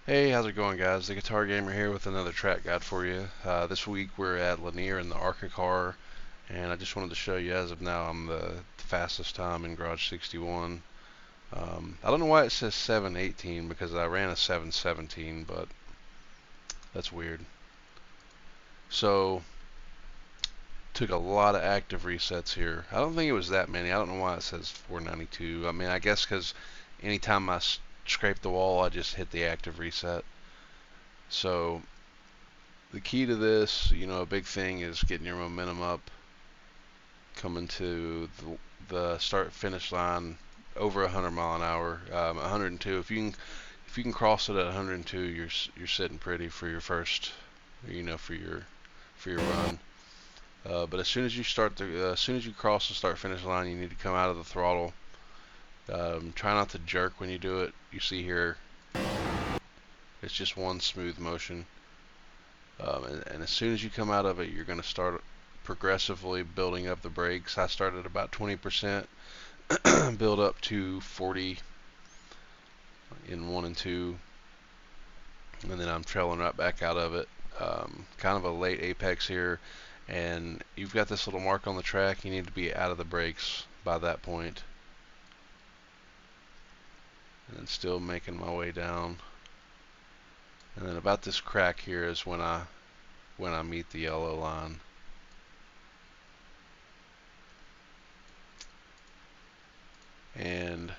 Hey, how's it going, guys? The Guitar Gamer here with another track guide for you. This week we're at Lanier in the ARCA car, and I just wanted to show you as of now I'm the fastest time in Garage 61. I don't know why it says 7:18 because I ran a 7:17, but that's weird. So, took a lot of active resets here. I don't think it was that many. I don't know why it says 492. I mean, I guess because anytime I scrape the wall, I just hit the active reset. So, the key to this, a big thing is getting your momentum up, coming to the start finish line over 100 mile an hour, 102. If you can cross it at 102, you're sitting pretty for your first, for your run. But as soon as you cross the start finish line, you need to come out of the throttle. Try not to jerk when you do it. You see here, it's just one smooth motion. And as soon as you come out of it, you're going to start progressively building up the brakes. I started about 20%, build up to 40 in 1 and 2, and then I'm trailing right back out of it. Kind of a late apex here, and you've got this little mark on the track. You need to be out of the brakes by that point. And then still making my way down. And then about this crack here is when I meet the yellow line. And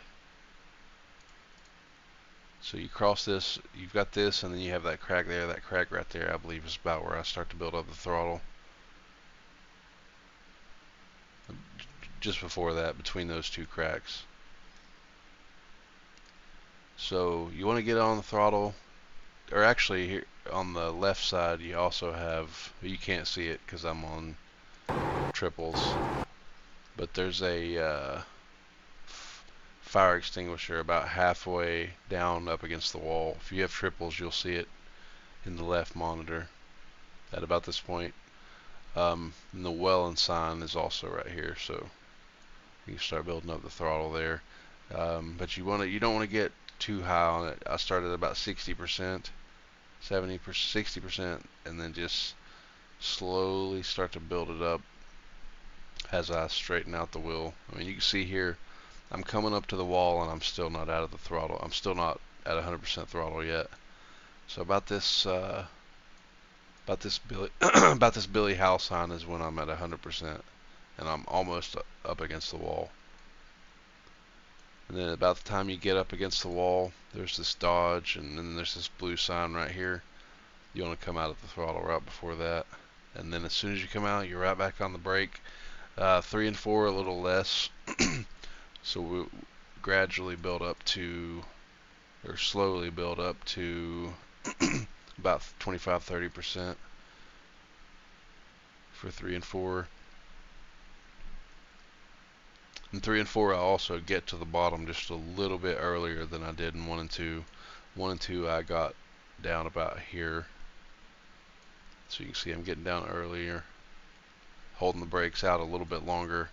so you cross this, you've got this, and then you have that crack there. That crack right there, I believe, is about where I start to build up the throttle. Just before that, between those two cracks. So you want to get on the throttle, or actually here on the left side, you also have, you can't see it because I'm on triples, but there's a fire extinguisher about halfway down up against the wall. If you have triples, you'll see it in the left monitor at about this point. And the well and sign is also right here, so you can start building up the throttle there. But you don't want to get too high on it. I started about 60%, 70%, 60%, and then just slowly start to build it up as I straighten out the wheel. I mean, you can see here, I'm coming up to the wall and I'm still not out of the throttle. I'm still not at 100% throttle yet. So about this Billy about this Billy Howe sign is when I'm at 100% and I'm almost up against the wall. And then about the time you get up against the wall, there's this dodge, and then there's this blue sign right here. You want to come out of the throttle right before that. And then as soon as you come out, you're right back on the brake. 3 and 4 a little less. So we gradually build up to, or slowly build up to about 25-30% for 3 and 4. In 3 and 4, I also get to the bottom just a little bit earlier than I did in 1 and 2. 1 and 2, I got down about here. So you can see I'm getting down earlier, holding the brakes out a little bit longer.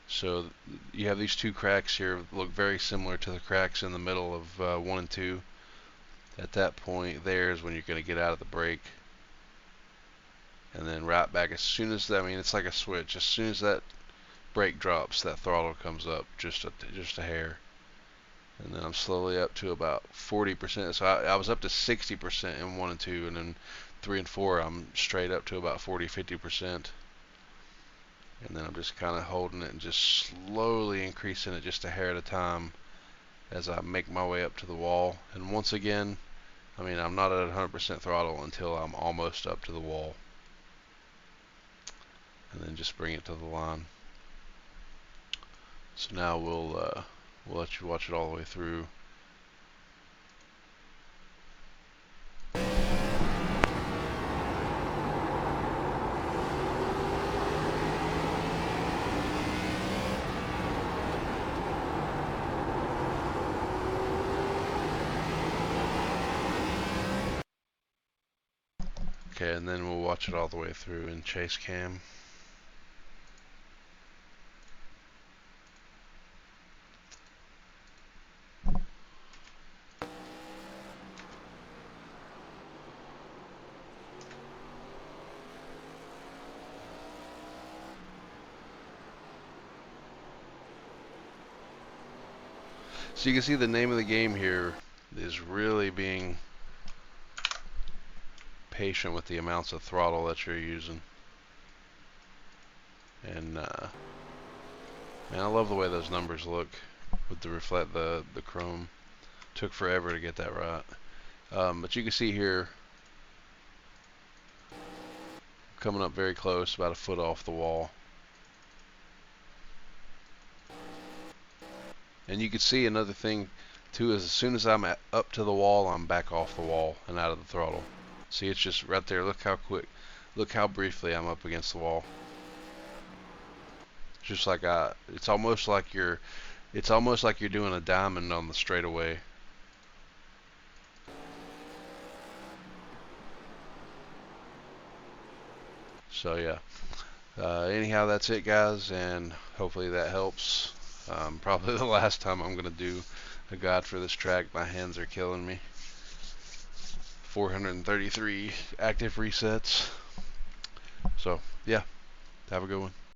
So you have these two cracks here look very similar to the cracks in the middle of 1 and 2. At that point there is when you're going to get out of the brake. And then right back as soon as that, I mean, it's like a switch. As soon as that brake drops, that throttle comes up just a hair. And then I'm slowly up to about 40%. So I was up to 60% in 1 and 2, and then 3 and 4 I'm straight up to about 40-50%. And then I'm just kind of holding it and just slowly increasing it just a hair at a time as I make my way up to the wall. And once again, I mean, I'm not at 100% throttle until I'm almost up to the wall. And then just bring it to the line. So now we'll let you watch it all the way through. Okay, and then we'll watch it all the way through in chase cam. So you can see the name of the game here is really being patient with the amounts of throttle that you're using. And man, I love the way those numbers look with the the chrome. Took forever to get that right. But you can see here, coming up very close, about a foot off the wall. And you can see another thing too is as soon as I'm up to the wall, I'm back off the wall and out of the throttle. See, it's just right there. Look how quick, look how briefly I'm up against the wall. Just like it's almost like you're doing a diamond on the straightaway. So yeah. Anyhow, that's it, guys, and hopefully that helps. Probably the last time I'm gonna do a guide for this track. My hands are killing me. 433 active resets. So yeah, have a good one.